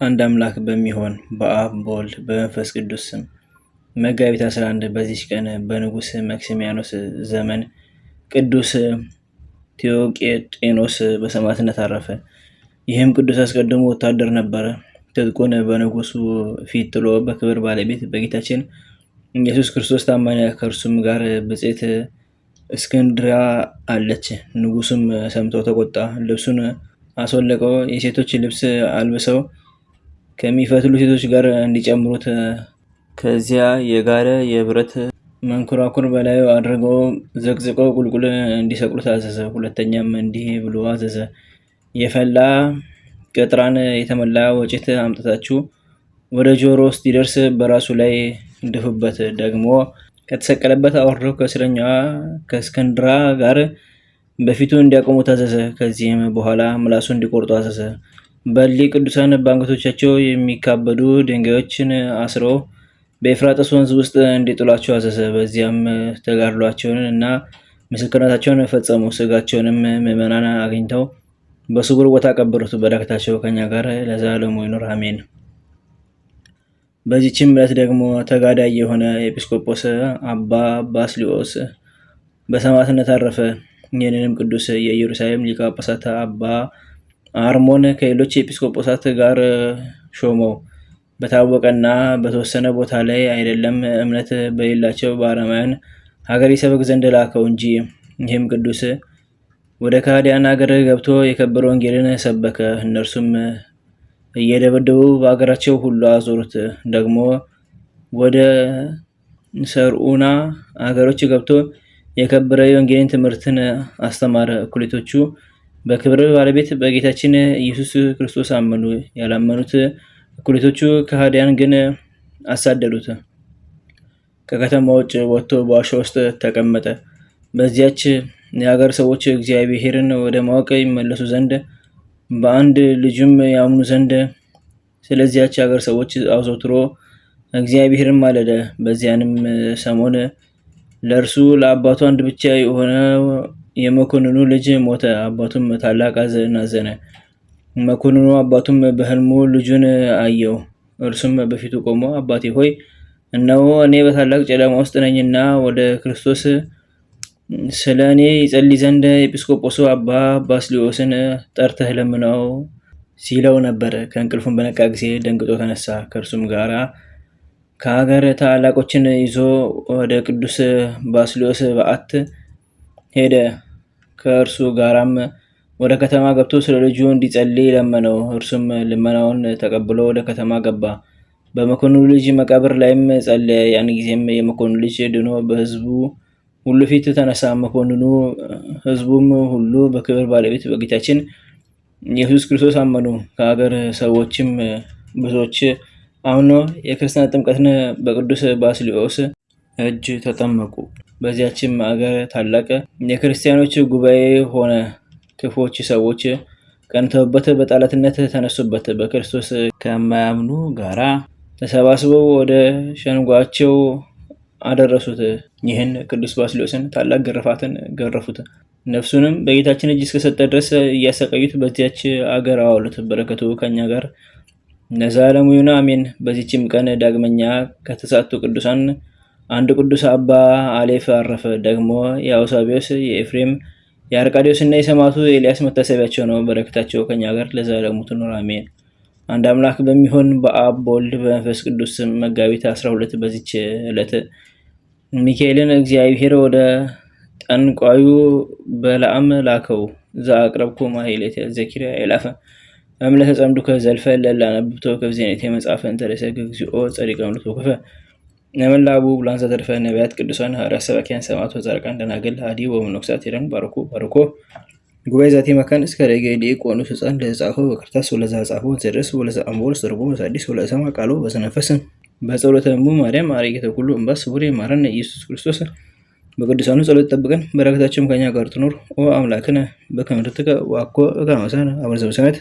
አንድ አምላክ በሚሆን በአብ በወልድ በመንፈስ ቅዱስ ስም መጋቢት 11 በዚች ቀን በንጉሥ መክሲሚያኖስ ዘመን ቅዱስ ቴዎቄጤኖስ በሰማዕትነት አረፈ። ይህም ቅዱስ አስቀድሞ ወታደር ነበረ። ትጥቁን በንጉሱ ፊት ጥሎ በክብር ባለቤት በጌታችን ኢየሱስ ክርስቶስ ታመነ። ከእርሱም ጋር ብጽዕት እስክንድርያ አለች። ንጉሱም ሰምቶ ተቆጣ። ልብሱን አስወለቀው። የሴቶች ልብስ አልብሰው ከሚፈትሉ ሴቶች ጋር እንዲጨምሩት ከዚያ የጋለ የብረት መንኮራኩር በላዩ አድርገው ዘቅዝቀው ቁልቁል እንዲሰቅሉት አዘዘ። ሁለተኛም እንዲህ ብሎ አዘዘ፣ የፈላ ቅጥራን የተሞላ ወጭት አምጥታችሁ ወደ ጆሮ ውስጥ ይደርስ በራሱ ላይ ድፉበት። ደግሞ ከተሰቀለበት አወርደው ከእስረኛዋ ከእስክንድራ ጋር በፊቱ እንዲያቆሙ አዘዘ። ከዚህም በኋላ ምላሱ እንዲቆርጡ አዘዘ። በሊ ቅዱሳን በአንገቶቻቸው የሚካበዱ ድንጋዮችን አስረው በኤፍራጥስ ወንዝ ውስጥ እንዲጥሏቸው አዘዘ። በዚያም ተጋድሏቸውን እና ምስክርነታቸውን ፈጸሙ። ስጋቸውንም ምዕመናን አግኝተው በስውር ቦታ ቀበሩት። በረከታቸው ከኛ ጋር ለዘላለሙ ይኑር አሜን። በዚህችም ዕለት ደግሞ ተጋዳይ የሆነ ኤጲስቆጶስ አባ ባስልዮስ በሰማዕትነት አረፈ። ይህንንም ቅዱስ የኢየሩሳሌም ሊቀ ጳጳሳት አባ አርሞን ከሌሎች ኤጲስቆጶሳት ጋር ሾመው። በታወቀና በተወሰነ ቦታ ላይ አይደለም፣ እምነት በሌላቸው በአረማውያን ሀገር ይሰብክ ዘንድ ላከው እንጂ። ይህም ቅዱስ ወደ ከሃዲያን ሀገር ገብቶ የከበረ ወንጌልን ሰበከ። እነርሱም እየደበደቡ በሀገራቸው ሁሉ አዞሩት። ደግሞ ወደ ሰርኡና ሀገሮች ገብቶ የከበረ የወንጌልን ትምህርትን አስተማረ። እኩሌቶቹ በክብር ባለቤት በጌታችን ኢየሱስ ክርስቶስ አመኑ። ያላመኑት እኩሌቶቹ ከሃዲያን ግን አሳደዱት። ከከተማ ውጭ ወጥቶ በዋሻ ውስጥ ተቀመጠ። በዚያች የሀገር ሰዎች እግዚአብሔርን ወደ ማወቅ ይመለሱ ዘንድ በአንድ ልጁም ያምኑ ዘንድ ስለዚያች ሀገር ሰዎች አዘውትሮ እግዚአብሔርን ማለደ። በዚያንም ሰሞን ለእርሱ ለአባቱ አንድ ብቻ የሆነ የመኮንኑ ልጅ ሞተ። አባቱም ታላቅ ሐዘን አዘነ። መኮንኑ አባቱም በሕልሙ ልጁን አየው። እርሱም በፊቱ ቆሞ አባቴ ሆይ፣ እነሆ እኔ በታላቅ ጨለማ ውስጥ ነኝና ወደ ክርስቶስ ስለ እኔ ይጸልይ ዘንድ ኤጲስቆጶሱ አባ ባስልዮስን ጠርተህ ለምነው ሲለው ነበር። ከእንቅልፉም በነቃ ጊዜ ደንግጦ ተነሳ። ከእርሱም ጋራ ከሀገር ታላላቆችን ይዞ ወደ ቅዱስ ባስልዮስ በዓት ሄደ። ከእርሱ ጋራም ወደ ከተማ ገብቶ ስለ ልጁ እንዲጸልይ ለመነው። እርሱም ልመናውን ተቀብሎ ወደ ከተማ ገባ። በመኮንኑ ልጅ መቃብር ላይም ጸለየ። ያን ጊዜም የመኮንኑ ልጅ ድኖ በሕዝቡ ሁሉ ፊት ተነሳ። መኮንኑ ሕዝቡም ሁሉ በክብር ባለቤት በጌታችን ኢየሱስ ክርስቶስ አመኑ። ከሀገር ሰዎችም ብዙዎች አምኖ የክርስትና ጥምቀትን በቅዱስ ባስልዮስ እጅ ተጠመቁ። በዚያችም አገር ታላቅ የክርስቲያኖች ጉባኤ ሆነ። ክፎች ሰዎች ቀንተውበት በጠላትነት ተነሱበት። በክርስቶስ ከማያምኑ ጋራ ተሰባስበው ወደ ሸንጓቸው አደረሱት። ይህን ቅዱስ ባስልዮስን ታላቅ ግርፋትን ገረፉት። ነፍሱንም በጌታችን እጅ እስከሰጠ ድረስ እያሰቃዩት በዚያች አገር አዋሉት። በረከቱ ከኛ ጋር ለዘላለሙ ይሁን አሜን። በዚችም ቀን ዳግመኛ ከተሳቱ ቅዱሳን አንድ ቅዱስ አባ አሌፍ አረፈ። ደግሞ የአውሳቢዮስ፣ የኤፍሬም፣ የአርቃዲዮስ እና የሰማዕቱ ኤልያስ መታሰቢያቸው ነው። በረከታቸው ከኛ ጋር ለዘላለሙ ትኑር አሜን። አንድ አምላክ በሚሆን በአብ በወልድ በመንፈስ ቅዱስ መጋቢት 12 በዚች ዕለት ሚካኤልን እግዚአብሔር ወደ ጠንቋዩ በለዓም ላከው። ዘአቅረብኩ ማሕሌተ ዘኪርያ ኤላፈ እምለተ ጸምዱከ ዘልፈ ለላነብብቶ ከብዜኔቴ መጽሐፈን ተለሰግ እግዚኦ ጸሪቀ ምልቶ ክፈ ነመላቡ ብላንዛ ተርፈ ነቢያት ቅዱሳን ሐዋርያት ሰባኪያን ሰማዕታት ጻድቃን ደናግል አዲ ወመነኮሳት ሄደን ባርኮ ጉባኤ ዛቲ መካን እስከ ረገዲ ቆኑ ህፃን ለጻፈ በክርታስ ወለዛ ጻፈ ዘደረስ ወለዛ አምቦል ሰርቦ በሳዲስ ወለሰማ ቃሎ በሰነፈስ በጸሎተ እሙ ማርያም አረጋተ ሁሉ እንባስ ቡሬ ማረን ኢየሱስ ክርስቶስ በቅዱሳኑ ጸሎት ጠብቀን በረከታቸውም ከኛ ጋር ትኖር። ኦ አምላክነ በከመ ትከ ወአኮ ከመ ሰነ አበ ዘበሰማያት